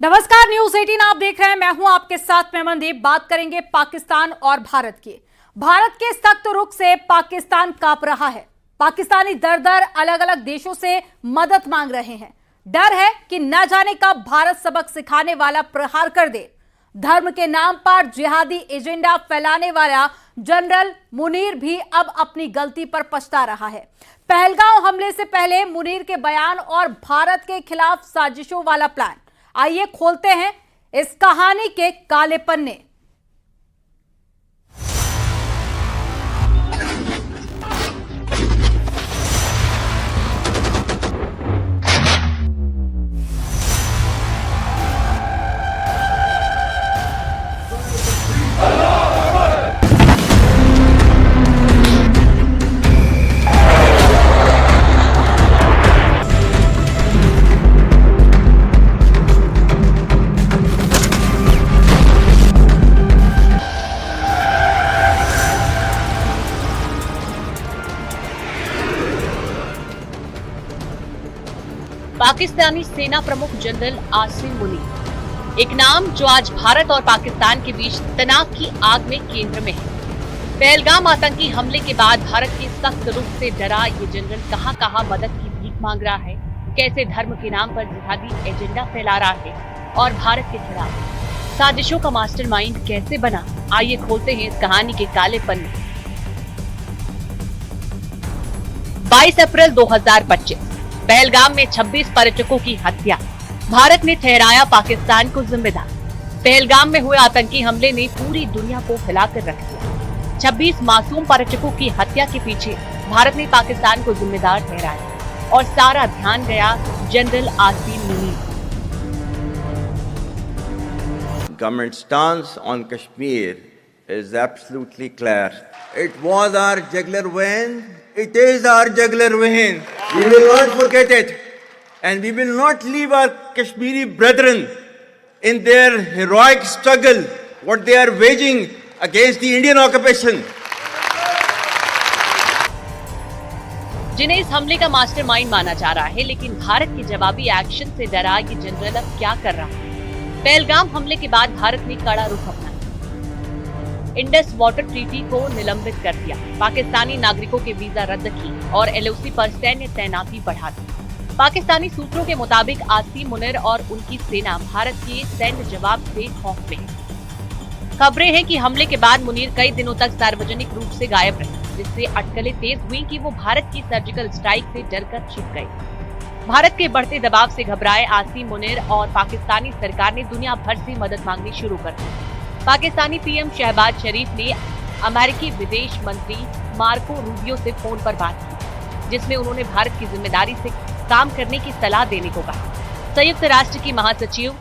नमस्कार, न्यूज 18 आप देख रहे हैं। मैं हूं आपके साथ मनदीप। बात करेंगे पाकिस्तान और भारत की। भारत के सख्त रुख से पाकिस्तान कांप रहा है। पाकिस्तानी दर दर अलग अलग देशों से मदद मांग रहे हैं। डर है कि न जाने कब भारत सबक सिखाने वाला प्रहार कर दे। धर्म के नाम पर जिहादी एजेंडा फैलाने वाला जनरल मुनीर भी अब अपनी गलती पर पछता रहा है। पहलगाम हमले से पहले मुनीर के बयान और भारत के खिलाफ साजिशों वाला प्लान। आइए खोलते हैं इस कहानी के काले पन्ने। पाकिस्तानी सेना प्रमुख जनरल आसिम मुनीर, एक नाम जो आज भारत और पाकिस्तान के बीच तनाव की आग में केंद्र में है। पहलगाम आतंकी हमले के बाद भारत के सख्त रुख से डरा ये जनरल कहां मदद की भीख मांग रहा है, कैसे धर्म के नाम पर जिहादी एजेंडा फैला रहा है और भारत के खिलाफ साजिशों का मास्टरमाइंड कैसे बना। आइए खोलते हैं इस कहानी के काले पन्ने। 22 अप्रैल 2025 पहलगाम में 26 पर्यटकों की हत्या। भारत ने ठहराया पाकिस्तान को जिम्मेदार। पहलगाम में हुए आतंकी हमले ने पूरी दुनिया को हिलाकर रख दिया। 26 मासूम पर्यटकों की हत्या के पीछे भारत ने पाकिस्तान को जिम्मेदार ठहराया और सारा ध्यान गया general Asim Munir. Government stance on Kashmir is absolutely clear. It was our jugular vein. It is our jugular vein. We will not forget it, and we will not leave our Kashmiri brethren in their heroic struggle, what they are waging against the Indian occupation. जिन्हें इस हमले का mastermind माना जा रहा है, लेकिन भारत के जवाबी एक्शन से डरा ये जनरल अब क्या कर रहा है। पहलगाम हमले के बाद भारत ने कड़ा रुख अपनाया। इंडस वाटर ट्रीटी को निलंबित कर दिया, पाकिस्तानी नागरिकों के वीजा रद्द की और एलओसी पर सैन्य तैनाती बढ़ा दी। पाकिस्तानी सूत्रों के मुताबिक आसिम मुनीर और उनकी सेना भारत के सैन्य जवाब से खौफ में है। खबरें हैं कि हमले के बाद मुनीर कई दिनों तक सार्वजनिक रूप से गायब रहे, जिससे अटकलें तेज हुई कि वो भारत की सर्जिकल स्ट्राइक से डरकर छिप गए। भारत के बढ़ते दबाव से घबराए आसिम मुनीर और पाकिस्तानी सरकार ने दुनिया भर से मदद मांगनी शुरू कर दी। पाकिस्तानी पीएम शहबाज शरीफ ने अमेरिकी विदेश मंत्री मार्को रूबियो से फोन पर बात की, जिसमें उन्होंने भारत की जिम्मेदारी से काम करने की सलाह देने को कहा। संयुक्त राष्ट्र की महासचिव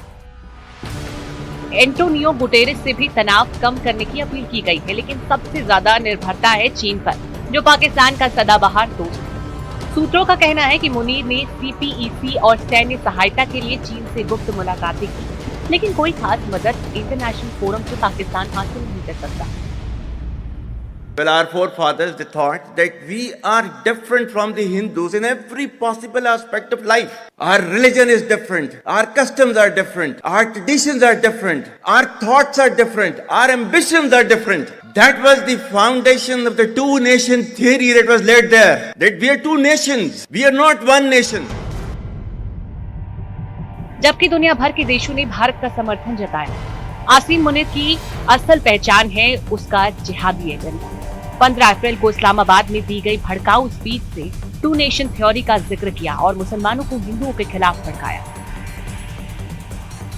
एंटोनियो गुटेरेस से भी तनाव कम करने की अपील की गई है, लेकिन सबसे ज्यादा निर्भरता है चीन पर, जो पाकिस्तान का सदाबहार दोस्त है। सूत्रों का कहना है कि मुनीर ने सीपीईसी और सैन्य सहायता के लिए चीन से गुप्त मुलाकातें की, लेकिन कोई खास मदद इंटरनेशनल फोरम से पाकिस्तान हासिल नहीं कर सकता। Well, our forefathers, they thought that we are different from the Hindus in every possible aspect of life. Our religion is different. Our customs are different. Our traditions are different. Our thoughts are different. Our ambitions are different. That was the foundation of the two-nation theory that was laid there. That we are two nations. We are not one nation. जबकि दुनिया भर के देशों ने भारत का समर्थन जताया। आसिम मुनीर की असल पहचान है उसका जिहादी एजेंडा। 15 अप्रैल को इस्लामाबाद में दी गई भड़काऊ स्पीच से टू नेशन थ्योरी का जिक्र किया और मुसलमानों को हिंदुओं के खिलाफ भड़काया।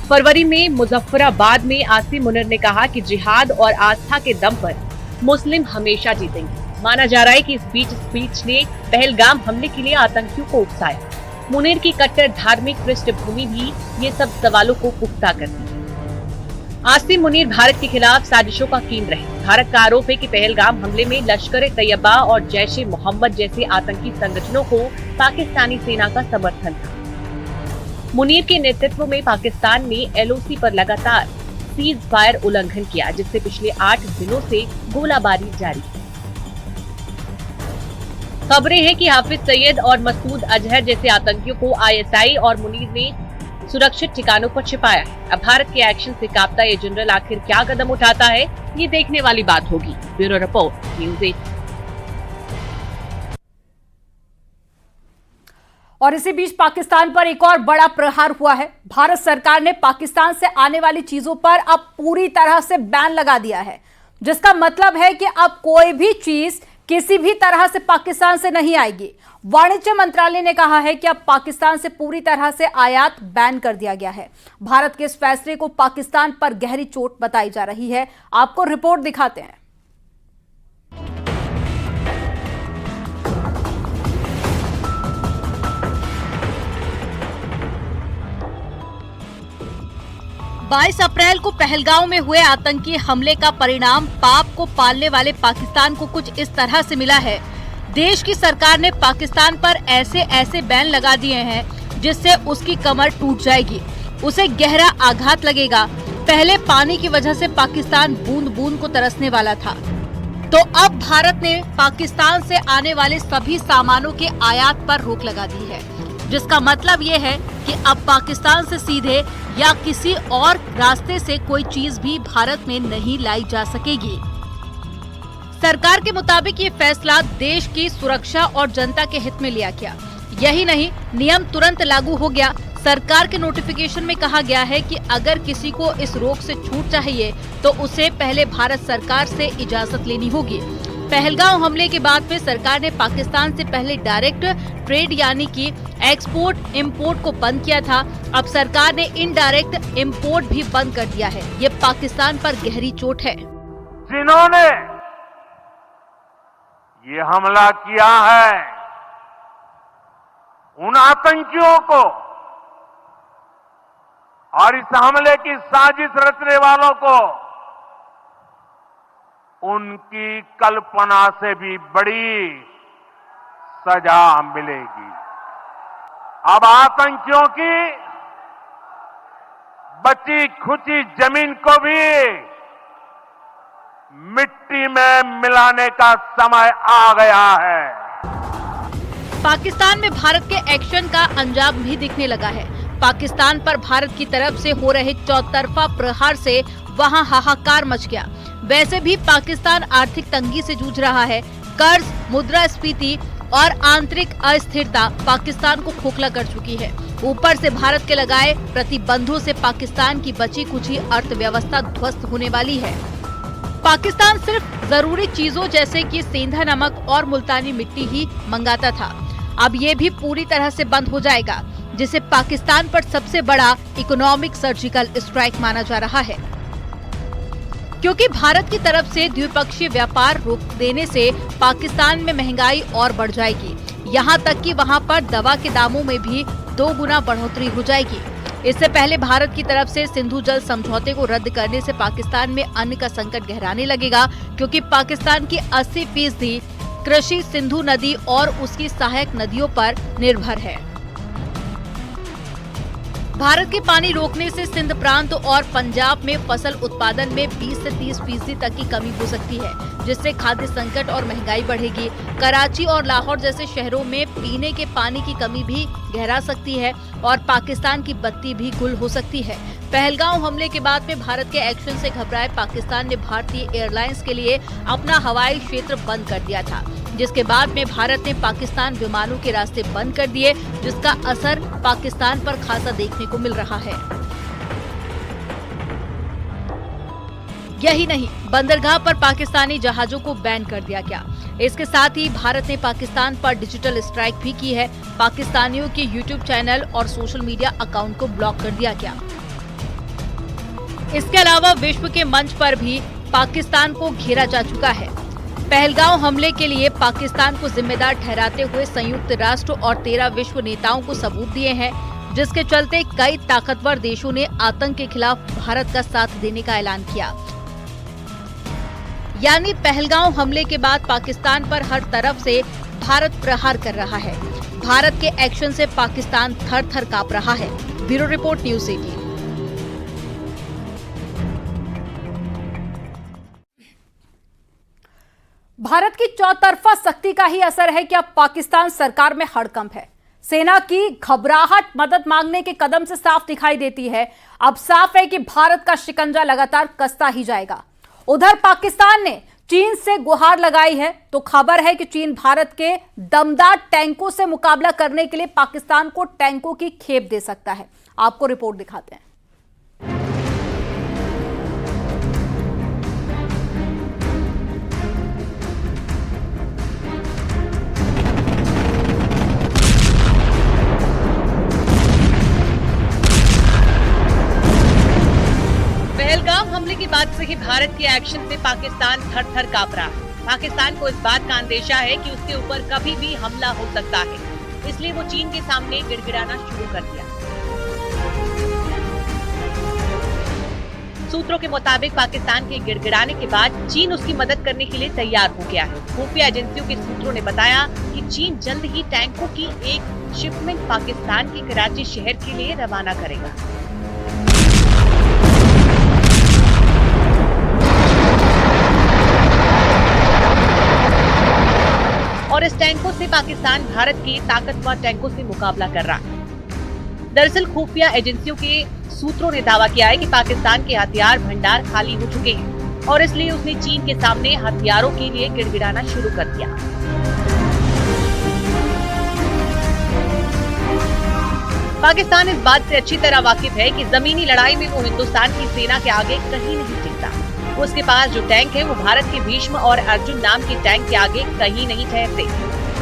फरवरी में मुजफ्फराबाद में आसिम मुनीर ने कहा कि जिहाद और आस्था के दम पर मुस्लिम हमेशा जीतेंगे। माना जा रहा है कि इस बीच स्पीच ने पहलगाम हमले के लिए आतंकियों को उकसाया। मुनीर की कट्टर धार्मिक पृष्ठभूमि भी ये सब सवालों को पुख्ता करती है। आसिम मुनीर भारत के खिलाफ साजिशों का केंद्र है। भारत का आरोप है कि पहलगाम हमले में लश्कर-ए-तैयबा और जैश-ए-मोहम्मद जैसे आतंकी संगठनों को पाकिस्तानी सेना का समर्थन था। मुनीर के नेतृत्व में पाकिस्तान ने एलओसी पर लगातार सीज फायर उल्लंघन किया, जिससे पिछले 8 दिनों से गोलाबारी जारी है। खबरें हैं कि हाफिज सईद और मसूद अजहर जैसे आतंकियों को आईएसआई और मुनीर ने सुरक्षित ठिकानों पर छिपाया है। अब भारत के एक्शन से कांपता ये जनरल आखिर क्या कदम उठाता है, ये देखने वाली बात होगी। Bureau report, news 8। और इसी बीच पाकिस्तान पर एक और बड़ा प्रहार हुआ है। भारत सरकार ने पाकिस्तान से आने वाली चीजों पर अब पूरी तरह से बैन लगा दिया है, जिसका मतलब है कि अब कोई भी चीज किसी भी तरह से पाकिस्तान से नहीं आएगी। वाणिज्य मंत्रालय ने कहा है कि अब पाकिस्तान से पूरी तरह से आयात बैन कर दिया गया है। भारत के इस फैसले को पाकिस्तान पर गहरी चोट बताई जा रही है। आपको रिपोर्ट दिखाते हैं। बाईस अप्रैल को पहलगांव में हुए आतंकी हमले का परिणाम पाप को पालने वाले पाकिस्तान को कुछ इस तरह से मिला है। देश की सरकार ने पाकिस्तान पर ऐसे बैन लगा दिए हैं जिससे उसकी कमर टूट जाएगी, उसे गहरा आघात लगेगा। पहले पानी की वजह से पाकिस्तान बूंद बूंद को तरसने वाला था, तो अब भारत ने पाकिस्तान से आने वाले सभी सामानों के आयात पर रोक लगा दी है, जिसका मतलब ये है कि अब पाकिस्तान से सीधे या किसी और रास्ते से कोई चीज भी भारत में नहीं लाई जा सकेगी। सरकार के मुताबिक ये फैसला देश की सुरक्षा और जनता के हित में लिया गया। यही नहीं, नियम तुरंत लागू हो गया। सरकार के नोटिफिकेशन में कहा गया है कि अगर किसी को इस रोक से छूट चाहिए तो उसे पहले भारत सरकार से इजाजत लेनी होगी। पहलगांव हमले के बाद में सरकार ने पाकिस्तान से पहले डायरेक्ट ट्रेड यानी कि एक्सपोर्ट इंपोर्ट को बंद किया था। अब सरकार ने इनडायरेक्ट इंपोर्ट भी बंद कर दिया है। ये पाकिस्तान पर गहरी चोट है। जिन्होंने ये हमला किया है, उन आतंकियों को और इस हमले की साजिश रचने वालों को उनकी कल्पना से भी बड़ी सजा मिलेगी। अब आतंकियों की बची खुची जमीन को भी मिट्टी में मिलाने का समय आ गया है। पाकिस्तान में भारत के एक्शन का अंजाम भी दिखने लगा है। पाकिस्तान पर भारत की तरफ से हो रहे चौतरफा प्रहार से वहां हाहाकार मच गया। वैसे भी पाकिस्तान आर्थिक तंगी से जूझ रहा है। कर्ज, मुद्रास्फीति और आंतरिक अस्थिरता पाकिस्तान को खोखला कर चुकी है। ऊपर से भारत के लगाए प्रतिबंधों से पाकिस्तान की बची कुची अर्थव्यवस्था ध्वस्त होने वाली है। पाकिस्तान सिर्फ जरूरी चीजों जैसे कि सेंधा नमक और मुल्तानी मिट्टी ही मंगाता था। अब ये भी पूरी तरह से बंद हो जाएगा, जिसे पाकिस्तान पर सबसे बड़ा इकोनॉमिक सर्जिकल स्ट्राइक माना जा रहा है, क्योंकि भारत की तरफ से द्विपक्षीय व्यापार रोक देने से पाकिस्तान में महंगाई और बढ़ जाएगी। यहाँ तक कि वहाँ पर दवा के दामों में भी 2 गुना बढ़ोतरी हो जाएगी। इससे पहले भारत की तरफ से सिंधु जल समझौते को रद्द करने से पाकिस्तान में अन्न का संकट गहराने लगेगा, क्योंकि पाकिस्तान की 80% कृषि सिंधु नदी और उसकी सहायक नदियों पर निर्भर है। भारत के पानी रोकने से सिंध प्रांत और पंजाब में फसल उत्पादन में 20 से 30% तक की कमी हो सकती है, जिससे खाद्य संकट और महंगाई बढ़ेगी। कराची और लाहौर जैसे शहरों में पीने के पानी की कमी भी गहरा सकती है और पाकिस्तान की बत्ती भी गुल हो सकती है। पहलगांव हमले के बाद में भारत के एक्शन से घबराए पाकिस्तान ने भारतीय एयरलाइंस के लिए अपना हवाई क्षेत्र बंद कर दिया था, जिसके बाद में भारत ने पाकिस्तान विमानों के रास्ते बंद कर दिए, जिसका असर पाकिस्तान पर खासा देखने को मिल रहा है। यही नहीं, बंदरगाह पर पाकिस्तानी जहाजों को बैन कर दिया गया। इसके साथ ही भारत ने पाकिस्तान पर डिजिटल स्ट्राइक भी की है। पाकिस्तानियों के यूट्यूब चैनल और सोशल मीडिया अकाउंट को ब्लॉक कर दिया गया। इसके अलावा विश्व के मंच पर भी पाकिस्तान को घेरा जा चुका है। पहलगांव हमले के लिए पाकिस्तान को जिम्मेदार ठहराते हुए संयुक्त राष्ट्र और 13 विश्व नेताओं को सबूत दिए हैं, जिसके चलते कई ताकतवर देशों ने आतंक के खिलाफ भारत का साथ देने का ऐलान किया। यानी पहलगांव हमले के बाद पाकिस्तान पर हर तरफ से भारत प्रहार कर रहा है। भारत के एक्शन से पाकिस्तान थर-थर कांप रहा है। Bureau report, news 18। भारत की चौतरफा सख्ती का ही असर है कि अब पाकिस्तान सरकार में हड़कंप है। सेना की घबराहट मदद मांगने के कदम से साफ दिखाई देती है। अब साफ है कि भारत का शिकंजा लगातार कसता ही जाएगा। उधर पाकिस्तान ने चीन से गुहार लगाई है, तो खबर है कि चीन भारत के दमदार टैंकों से मुकाबला करने के लिए पाकिस्तान को टैंकों की खेप दे सकता है। आपको रिपोर्ट दिखाते हैं। पहलगाम हमले के बाद से ही भारत के एक्शन से पाकिस्तान थर-थर कांप रहा है। पाकिस्तान को इस बात का अंदेशा है कि उसके ऊपर कभी भी हमला हो सकता है, इसलिए वो चीन के सामने गिड़गिड़ाना शुरू कर दिया। सूत्रों के मुताबिक पाकिस्तान के गिड़गिड़ाने के बाद चीन उसकी मदद करने के लिए तैयार हो गया है। खुफिया एजेंसियों के सूत्रों ने बताया कि चीन जल्द ही टैंकों की एक शिपमेंट पाकिस्तान के कराची शहर के लिए रवाना करेगा। और इस टैंकों से पाकिस्तान भारत के ताकतवर टैंकों से मुकाबला कर रहा है। दरअसल खुफिया एजेंसियों के सूत्रों ने दावा किया है कि पाकिस्तान के हथियार भंडार खाली हो चुके हैं और इसलिए उसने चीन के सामने हथियारों के लिए गिड़गिड़ाना शुरू कर दिया। पाकिस्तान इस बात से अच्छी तरह वाकिफ है कि जमीनी लड़ाई में वो हिंदुस्तान की सेना के आगे कहीं नहीं टिकता। उसके पास जो टैंक है वो भारत के भीष्म और अर्जुन नाम के टैंक के आगे कहीं नहीं ठहरते,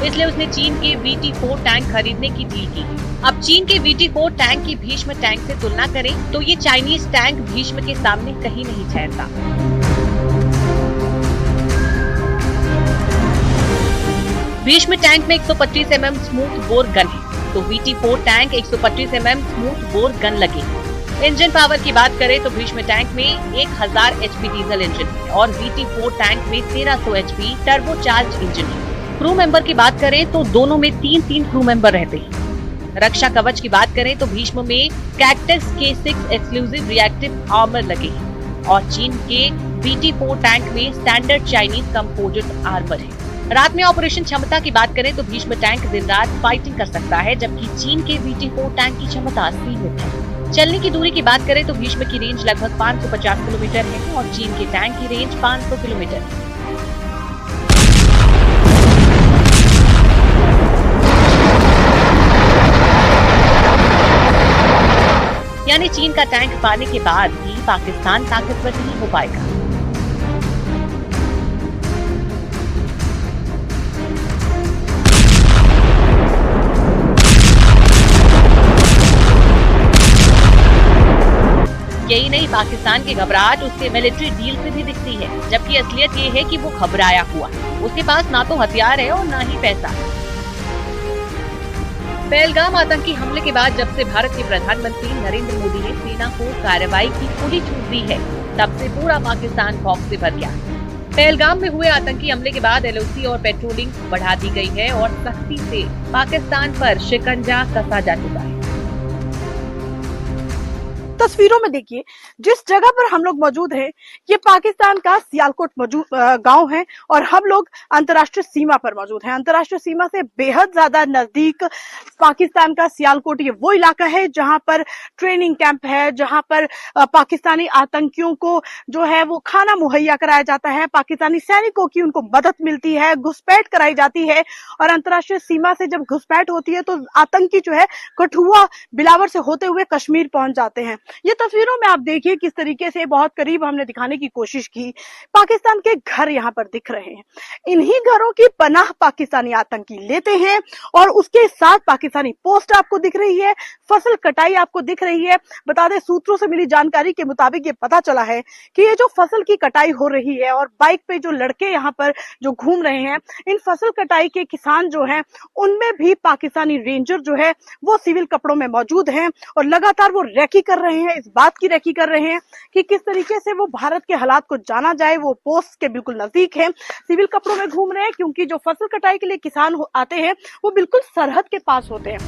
इसलिए उसने चीन के VT-4 टैंक खरीदने की डील की। अब चीन के VT-4 टैंक की भीष्म टैंक से तुलना करें तो ये चाइनीज टैंक भीष्म के सामने कहीं नहीं ठहरता। भीष्म टैंक में 125 mm स्मूथ बोर गन है, तो VT-4 tank 125 mm smooth bore gun लगे। इंजन पावर की बात करें तो भीष्म टैंक में 1000 HP डीजल इंजन है और VT-4 टैंक में 1300 HP टर्बोचार्ज इंजन है। क्रू मेंबर की बात करें तो दोनों में 3-3 क्रू मेंबर रहते हैं। रक्षा कवच की बात करें तो भीष्म में cactus K6 exclusive reactive armour लगे हैं और चीन के VT-4 टैंक में स्टैंडर्ड चाइनीज कंपोजिट आर्मर है। रात में ऑपरेशन क्षमता की बात करें तो भीष्म टैंक दिन रात फाइटिंग कर सकता है, जबकि चीन के VT-4 टैंक की क्षमता सीमित है। चलने की दूरी की बात करें तो भीष्म की रेंज लगभग 550 किलोमीटर है और चीन के टैंक की रेंज 500 किलोमीटर है। यानी चीन का टैंक पाने के बाद भी पाकिस्तान ताकतवर नहीं हो पाएगा। यही नहीं, पाकिस्तान की घबराहट उसके मिलिट्री डील से भी दिखती है, जबकि असलियत ये है कि वो घबराया हुआ है। उसके पास ना तो हथियार है और ना ही पैसा। पहलगाम आतंकी हमले के बाद जब से भारत के प्रधानमंत्री नरेंद्र मोदी ने सेना को कार्रवाई की खुली छूट दी है, तब से पूरा पाकिस्तान खौफ से भर गया। पहलगाम में हुए आतंकी हमले के बाद LOC और पेट्रोलिंग बढ़ा दी गई है और सख्ती से पाकिस्तान पर शिकंजा कसा जा चुका है। तस्वीरों में देखिए जिस जगह पर हम लोग मौजूद हैं, ये पाकिस्तान का सियालकोट गांव है और हम लोग अंतर्राष्ट्रीय सीमा पर मौजूद हैं। अंतर्राष्ट्रीय सीमा से बेहद ज्यादा नजदीक पाकिस्तान का सियालकोट ये वो इलाका है जहां पर ट्रेनिंग कैंप है, जहां पर पाकिस्तानी आतंकियों को जो है वो खाना मुहैया कराया जाता है, पाकिस्तानी सैनिकों की उनको मदद मिलती है, घुसपैठ कराई जाती है। और अंतर्राष्ट्रीय सीमा से जब घुसपैठ होती है तो आतंकी जो है कठुआ बिलावर से होते हुए कश्मीर पहुंच जाते हैं। ये तस्वीरों में आप देखिए किस तरीके से बहुत करीब हमने दिखाने की कोशिश की। पाकिस्तान के घर यहाँ पर दिख रहे हैं, इन्हीं घरों की पनाह पाकिस्तानी आतंकी लेते हैं और उसके साथ पाकिस्तानी पोस्ट आपको दिख रही है, फसल कटाई आपको दिख रही है। बता दें, सूत्रों से मिली जानकारी के मुताबिक ये पता चला है कि ये जो फसल की कटाई हो रही है और बाइक पे जो लड़के यहाँ पर जो घूम रहे हैं, इन फसल कटाई के किसान जो हैं उनमें भी पाकिस्तानी रेंजर जो है वो सिविल कपड़ों में मौजूद हैं और लगातार वो रैकी कर रहे हैं, इस बात की रैकी कर रहे हैं कि किस तरीके से वो भारत के हालात को जाना जाए। वो पोस्ट के बिल्कुल नजदीक है, सिविल कपड़ों में घूम रहे हैं, क्योंकि जो फसल कटाई के लिए किसान आते हैं वो बिल्कुल सरहद के पास होते हैं।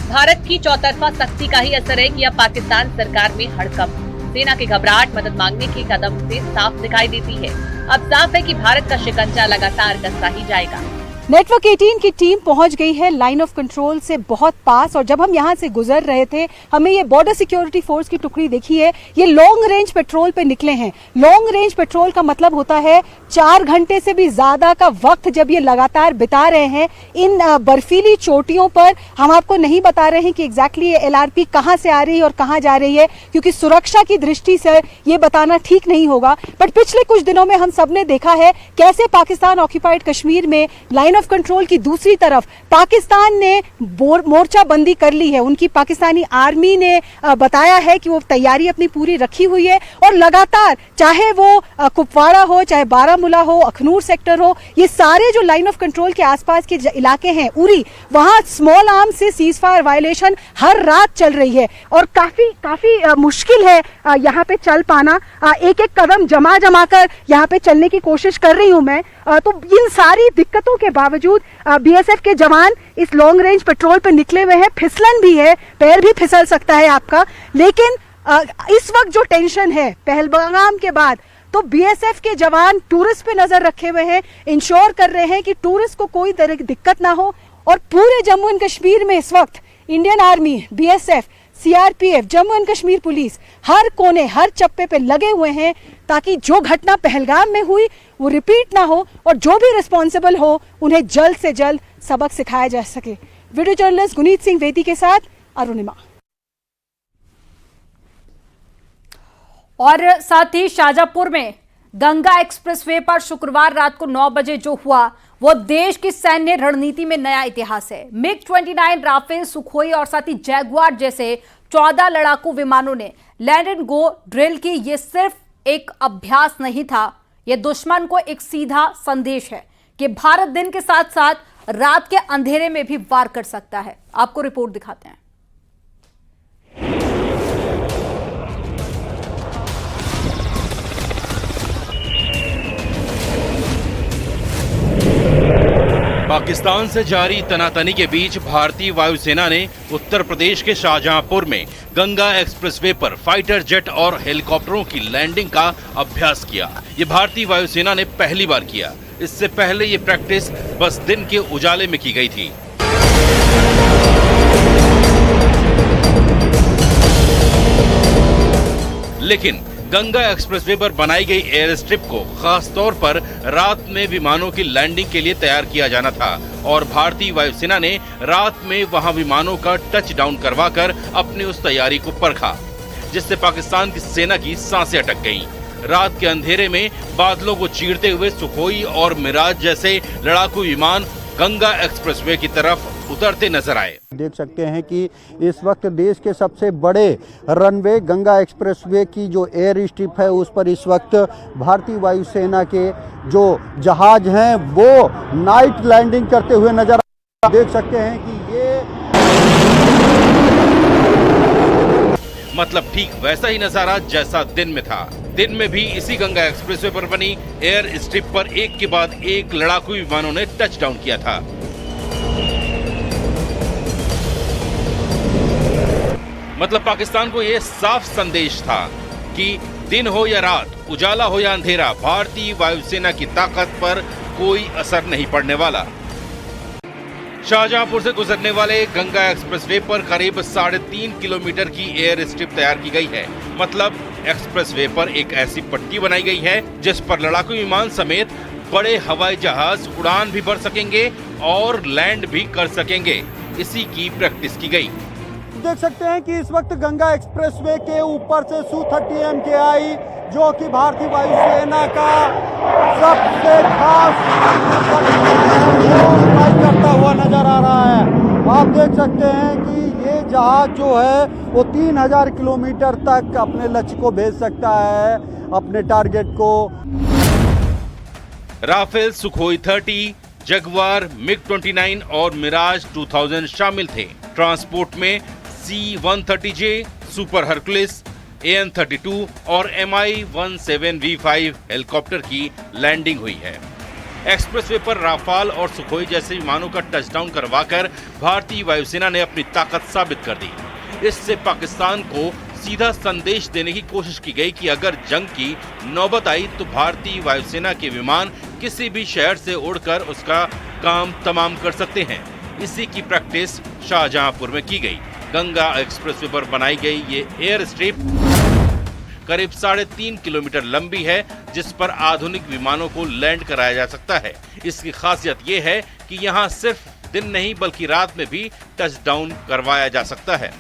भारत की चौतरफा सख्ती का ही असर है कि अब पाकिस्तान सरकार में हड़कंप। सेना की घबराहट मदद मांगने के कदम से साफ दिखाई देती है। अब साफ है कि भारत का शिकंजा लगातार कसता ही जाएगा। नेटवर्क 18 की टीम पहुंच गई है लाइन ऑफ कंट्रोल से बहुत पास, और जब हम यहां से गुजर रहे थे हमें ये बॉर्डर सिक्योरिटी फोर्स की टुकड़ी देखी है, ये लॉन्ग रेंज पेट्रोल पे निकले हैं। लॉन्ग रेंज पेट्रोल का मतलब होता है 4 घंटे से भी ज्यादा का वक्त जब ये लगातार बिता रहे हैं इन बर्फीली चोटियों पर। हम आपको नहीं बता रहे हैं कि एग्जैक्टली ये LRP कहां से आ रही है और कहां जा रही है, क्योंकि सुरक्षा की दृष्टि से ये बताना ठीक नहीं होगा। बट पिछले कुछ दिनों में हम सबने देखा है कैसे पाकिस्तान ऑक्यूपाइड कश्मीर में लाइन ऑफ कंट्रोल की दूसरी तरफ पाकिस्तान ने मोर्चा बंदी कर ली है। उनकी पाकिस्तानी आर्मी ने बताया है कि वो तैयारी अपनी पूरी रखी हुई है, और लगातार चाहे वो कुपवाड़ा हो, चाहे बारामूला हो, अखनूर सेक्टर हो, ये सारे जो लाइन ऑफ कंट्रोल के आसपास के इलाके हैं, उरी, वहां स्मॉल आर्म्स से सीज फायर वायलेशन हर रात चल रही है, और काफी मुश्किल है यहाँ पे चल पाना। एक एक कदम जमा कर यहाँ पे चलने की कोशिश कर रही हूँ मैं। तो इन सारी दिक्कतों के बावजूद BSF के जवान इस लॉन्ग रेंज पेट्रोल पे निकले हुए हैं। फिसलन भी है, पैर भी फिसल सकता है आपका, लेकिन इस वक्त जो टेंशन है पहलगाम के बाद, तो BSF के जवान टूरिस्ट पे नजर रखे हुए हैं, इंश्योर कर रहे हैं कि टूरिस्ट को कोई तरह की दिक्कत ना हो। और पूरे जम्मू एंड कश्मीर में इस वक्त Indian army, BSF, CRPF, Jammu and Kashmir police हर कोने, हर चप्पे पे लगे हुए हैं ताकि जो घटना पहलगाम में हुई वो रिपीट ना हो, और जो भी रिस्पॉन्सिबल हो उन्हें जल्द से जल्द सबक सिखाया जा सके। वीडियो जर्नलिस्ट गुनीत सिंह वेदी के साथ अरुणिमा। और साथ ही शाहजहांपुर में गंगा एक्सप्रेसवे पर शुक्रवार रात को 9 बजे जो हुआ वो देश की सैन्य रणनीति में नया इतिहास है। MiG-29, राफेल, सुखोई और साथ ही जैगुआर जैसे 14 लड़ाकू विमानों ने लैंड एंड गो ड्रिल की। ये सिर्फ एक अभ्यास नहीं था, ये दुश्मन को एक सीधा संदेश है कि भारत दिन के साथ साथ रात के अंधेरे में भी वार कर सकता है। आपको रिपोर्ट दिखाते हैं। पाकिस्तान से जारी तनातनी के बीच भारतीय वायुसेना ने उत्तर प्रदेश के शाहजहांपुर में गंगा एक्सप्रेसवे पर फाइटर जेट और हेलीकॉप्टरों की लैंडिंग का अभ्यास किया। ये भारतीय वायुसेना ने पहली बार किया। इससे पहले ये प्रैक्टिस बस दिन के उजाले में की गई थी। लेकिन गंगा एक्सप्रेसवे पर बनाई गई एयर स्ट्रिप को खास तौर पर रात में विमानों की लैंडिंग के लिए तैयार किया जाना था, और भारतीय वायुसेना ने रात में वहां विमानों का टच डाउन करवाकर अपनी उस तैयारी को परखा, जिससे पाकिस्तान की सेना की सांसें अटक गईं। रात के अंधेरे में बादलों को चीरते हुए सुखोई और मिराज जैसे लड़ाकू विमान गंगा एक्सप्रेसवे की तरफ उतरते नजर आए। देख सकते हैं कि इस वक्त देश के सबसे बड़े रनवे गंगा एक्सप्रेसवे की जो एयर स्ट्रिप है उस पर इस वक्त भारतीय वायुसेना के जो जहाज हैं वो नाइट लैंडिंग करते हुए नजर आ। देख सकते हैं कि ये मतलब ठीक वैसा ही नजारा जैसा दिन में था। दिन में भी इसी गंगा एक्सप्रेसवे पर बनी एयर स्ट्रिप पर एक के बाद एक लड़ाकू विमानों ने टच डाउन किया था। मतलब पाकिस्तान को यह साफ संदेश था कि दिन हो या रात, उजाला हो या अंधेरा, भारतीय वायुसेना की ताकत पर कोई असर नहीं पड़ने वाला। शाहजहांपुर से गुजरने वाले गंगा एक्सप्रेसवे पर करीब 3.5 किलोमीटर की एयर स्ट्रिप तैयार की गई है। मतलब एक्सप्रेसवे पर एक ऐसी पट्टी बनाई गई है जिस पर लड़ाकू विमान समेत बड़े हवाई जहाज उड़ान भी भर सकेंगे और लैंड भी कर सकेंगे। इसी की प्रैक्टिस की गई। देख सकते हैं कि इस वक्त गंगा एक्सप्रेसवे के ऊपर से Su-30 MKI जो कि भारतीय वायुसेना का सबसे खास करता हुआ नजर आ रहा है। आप देख सकते हैं कि ये जहाज जो है वो 3000 किलोमीटर तक अपने लक्ष्य को भेज सकता है, अपने टारगेट को। राफेल, सुखोई 30, जगुआर, MiG-29 और मिराज 2000 शामिल थे। ट्रांसपोर्ट में C-130J, सुपर हरकुलिस, AN-32 और Mi-17V5 हेलीकॉप्टर की लैंडिंग हुई है। एक्सप्रेसवे पर राफाल और सुखोई जैसे विमानों का टचडाउन करवाकर भारतीय वायुसेना ने अपनी ताकत साबित कर दी। इससे पाकिस्तान को सीधा संदेश देने की कोशिश की गई कि अगर जंग की नौबत आई तो भारतीय वायुसेना के विमान किसी भी शहर से उड़कर उसका काम तमाम कर सकते हैं। इसी की प्रैक्टिस शाहजहांपुर में की गई। गंगा एक्सप्रेसवे पर बनाई गई ये एयर स्ट्रिप करीब 3.5 किलोमीटर लंबी है, जिस पर आधुनिक विमानों को लैंड कराया जा सकता है। इसकी खासियत ये है कि यहाँ सिर्फ दिन नहीं बल्कि रात में भी टच डाउन करवाया जा सकता है।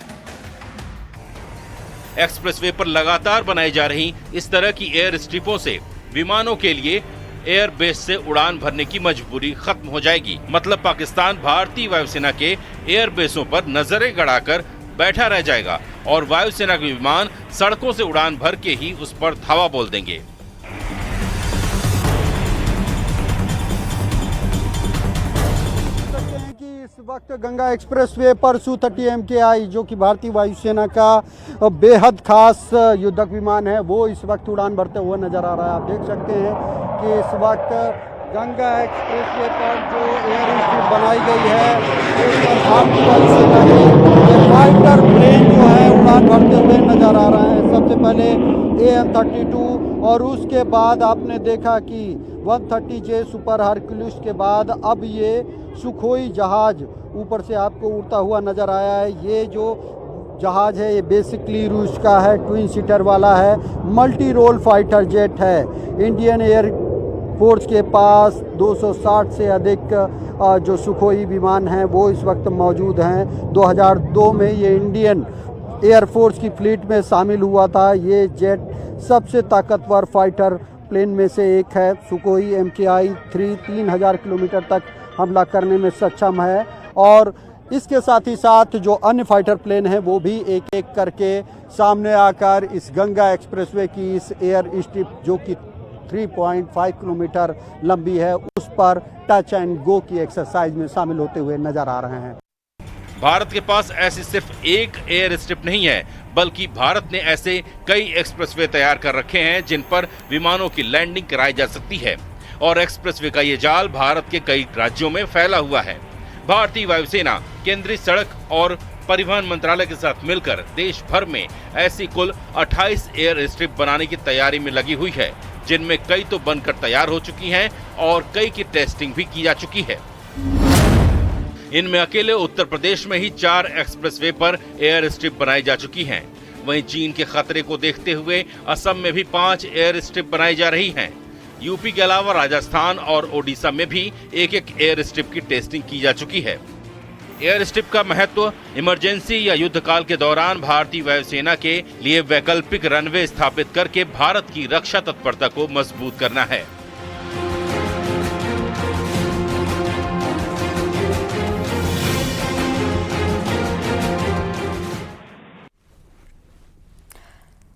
एक्सप्रेसवे पर लगातार बनाई जा रही इस तरह की एयर स्ट्रिपों से विमानों के लिए एयर बेस से उड़ान भरने की मजबूरी खत्म हो जाएगी। मतलब पाकिस्तान भारतीय वायुसेना के एयर बेसों पर नजरें गड़ाकर बैठा रह जाएगा और वायुसेना के विमान सड़कों से उड़ान भर के ही उस पर धावा बोल देंगे। इस वक्त गंगा एक्सप्रेसवे पर Su-30 MKI जो कि भारतीय वायुसेना का बेहद खास युद्धक विमान है, वो इस वक्त उड़ान भरते हुए नजर आ रहा है। आप देख सकते हैं कि इस वक्त गंगा एक्सप्रेसवे पर जो एयर स्ट्रिप बनाई गई है उस पर भारतीय वायुसेना के फाइटर प्लेन जो है उड़ान भरते हुए नजर आ रहा है। सबसे पहले AN-32 और उसके बाद आपने देखा कि 130J सुपर हरक्यूलिस के बाद अब ये सुखोई जहाज ऊपर से आपको उड़ता हुआ नजर आया है। ये जो जहाज है ये बेसिकली रूस का है, ट्विन सीटर वाला है, मल्टी रोल फाइटर जेट है। इंडियन एयर फोर्स के पास 260 से अधिक जो सुखोई विमान हैं वो इस वक्त मौजूद हैं। 2002 में ये इंडियन एयर फोर्स की फ्लीट में शामिल हुआ था। ये जेट सबसे ताकतवर फाइटर प्लेन में से एक है। सुखोई MKI 3000 किलोमीटर तक हमला करने में सक्षम है और इसके साथ ही साथ जो अन्य फाइटर प्लेन हैं वो भी एक एक करके सामने आकर इस गंगा एक्सप्रेसवे की इस एयर स्ट्रिप जो कि 3.5 किलोमीटर लंबी है उस पर टच एंड गो की एक्सरसाइज में शामिल होते हुए नजर आ रहे हैं। भारत के पास ऐसी सिर्फ एक एयर स्ट्रिप नहीं है, बल्कि भारत ने ऐसे कई एक्सप्रेसवे तैयार कर रखे हैं जिन पर विमानों की लैंडिंग कराई जा सकती है और एक्सप्रेसवे का ये जाल भारत के कई राज्यों में फैला हुआ है। भारतीय वायुसेना केंद्रीय सड़क और परिवहन मंत्रालय के साथ मिलकर देश भर में ऐसी कुल 28 एयर स्ट्रिप बनाने की तैयारी में लगी हुई है, जिनमें कई तो बनकर तैयार हो चुकी हैं और कई की टेस्टिंग भी की जा चुकी है। इनमें अकेले उत्तर प्रदेश में ही 4 एक्सप्रेसवे पर एयर स्ट्रिप बनाई जा चुकी हैं। वहीं चीन के खतरे को देखते हुए असम में भी 5 एयर स्ट्रिप बनाई जा रही हैं। यूपी के अलावा राजस्थान और ओडिशा में भी एक एयर स्ट्रिप की टेस्टिंग की जा चुकी है। एयर स्ट्रिप का महत्व इमरजेंसी या युद्ध काल के दौरान भारतीय वायुसेना के लिए वैकल्पिक रनवे स्थापित करके भारत की रक्षा तत्परता को मजबूत करना है।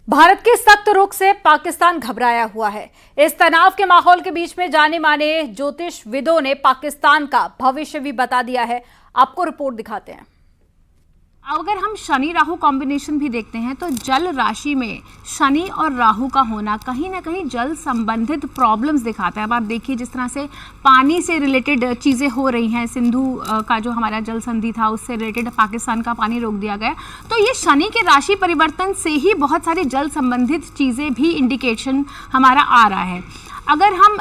भारत के सख्त रुख से पाकिस्तान घबराया हुआ है। इस तनाव के माहौल के बीच में जाने माने ज्योतिषविदों ने पाकिस्तान का भविष्य भी बता दिया है। आपको रिपोर्ट दिखाते हैं। अगर हम शनि राहु कॉम्बिनेशन भी देखते हैं तो जल राशि में शनि और राहु का होना कहीं ना कहीं जल संबंधित प्रॉब्लम्स दिखाता है। अब आप देखिए जिस तरह से पानी से रिलेटेड चीज़ें हो रही हैं, सिंधु का जो हमारा जल संधि था उससे रिलेटेड पाकिस्तान का पानी रोक दिया गया, तो ये शनि के राशि परिवर्तन से ही बहुत सारी जल संबंधित चीज़ें भी इंडिकेशन हमारा आ रहा है। अगर हम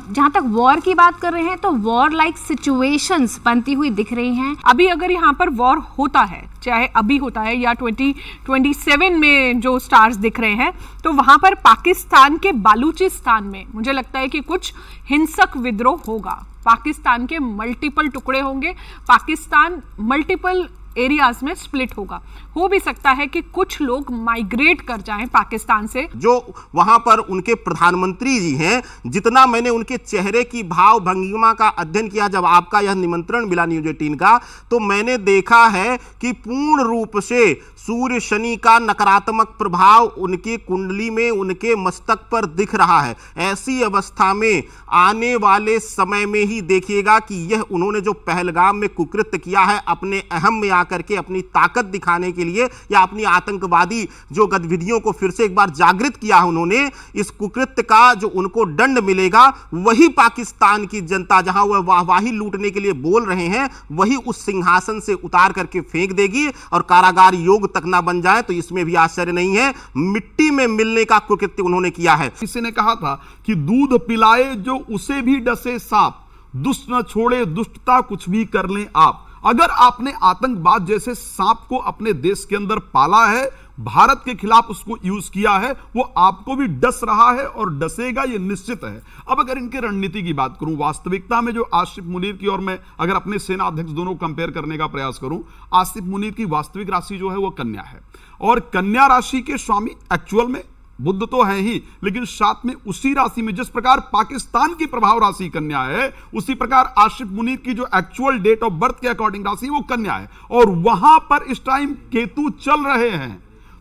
जहाँ तक वॉर की बात कर रहे हैं तो वॉर लाइक सिचुएशंस बनती हुई दिख रही हैं। अभी अगर यहाँ पर वॉर होता है, चाहे अभी होता है या 2027 में जो स्टार्स दिख रहे हैं, तो वहाँ पर पाकिस्तान के बालूचिस्तान में मुझे लगता है कि कुछ हिंसक विद्रोह होगा। पाकिस्तान के मल्टीपल टुकड़े होंगे, पाकिस्तान मल्टीपल एरियाज में स्प्लिट होगा। हो भी सकता है कि कुछ लोग माइग्रेट कर जाएं पाकिस्तान से। जो वहां पर उनके प्रधानमंत्री जी हैं, जितना मैंने उनके चेहरे की भाव भंगिमा का अध्ययन किया जब आपका यह निमंत्रण मिला न्यूज 18 का, तो मैंने देखा है कि पूर्ण रूप से सूर्य शनि का नकारात्मक प्रभाव उनकी कुंडली में, उनके मस्तक पर दिख रहा है। ऐसी अवस्था में आने वाले समय में ही देखिएगा कि यह उन्होंने जो पहलगाम में कुकृत्य किया है, अपने अहम में आकर के अपनी ताकत दिखाने के लिए या अपनी आतंकवादी जो गतिविधियों को फिर से एक बार जागृत किया है उन्होंने, इस कुकृत्य का जो उनको दंड मिलेगा वही पाकिस्तान की जनता जहां वह वाहवाही लूटने के लिए बोल रहे हैं, वही उस सिंहासन से उतार करके फेंक देगी और कारागार योग तक ना बन जाए तो इसमें भी आश्चर्य नहीं है। मिट्टी में मिलने का कुकृत्य उन्होंने किया है। किसी ने कहा था कि दूध पिलाए जो उसे भी डसे सांप, दुष्ट न छोड़े दुष्टता कुछ भी कर लें आप। अगर आपने आतंकवाद जैसे सांप को अपने देश के अंदर पाला है, भारत के खिलाफ उसको यूज किया है, वो आपको भी डस रहा है और डसेगा, ये निश्चित है। अब अगर इनके रणनीति की बात करूं, वास्तविकता में जो आसिफ मुनीर की और मैं अगर अपने सेना अध्यक्ष दोनों कंपेयर करने का प्रयास करूं, आसिफ मुनीर की वास्तविक राशि जो है वो कन्या है, और कन्या राशि के स्वामी एक्चुअल में बुध तो है ही, लेकिन साथ में उसी राशि में जिस प्रकार पाकिस्तान की प्रभाव राशि कन्या है, उसी प्रकार आसिफ मुनीर की जो एक्चुअल डेट ऑफ बर्थ के अकॉर्डिंग राशि वो कन्या है, और वहां पर इस टाइम केतु चल रहे हैं।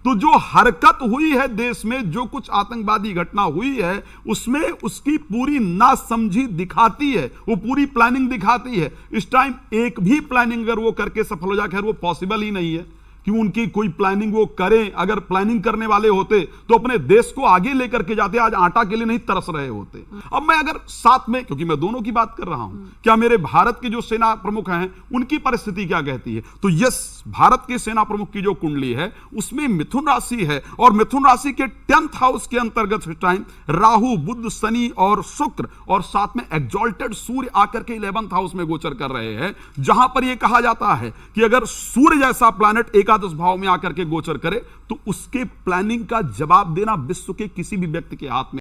तो जो हरकत हुई है देश में, जो कुछ आतंकवादी घटना हुई है, उसमें उसकी पूरी नासमझी दिखाती है, वो पूरी प्लानिंग दिखाती है। इस टाइम एक भी प्लानिंग अगर वो करके सफल हो जाए, खैर वो पॉसिबल ही नहीं है कि उनकी कोई प्लानिंग वो करें। अगर प्लानिंग करने वाले होते तो अपने देश को आगे लेकर के जाते, आज आटा के लिए नहीं तरस रहे होते। अब मैं अगर साथ में, क्योंकि मैं दोनों की बात कर रहा हूं, क्या मेरे भारत के जो सेना प्रमुख हैं उनकी परिस्थिति क्या कहती है, तो यस, भारत के सेना प्रमुख की जो कुंडली है उसमें मिथुन राशि है, और मिथुन राशि के 10th हाउस के अंतर्गत इस टाइम राहु, बुध, शनि और शुक्र, और साथ में एग्जॉल्टेड सूर्य आकर के 11th हाउस में गोचर कर रहे हैं, जहां पर यह कहा जाता है कि अगर सूर्य जैसा प्लैनेट एकादश भाव में आकर के गोचर करे तो उसके प्लानिंग का जवाब देना विश्व के किसी भी व्यक्ति के हाथ में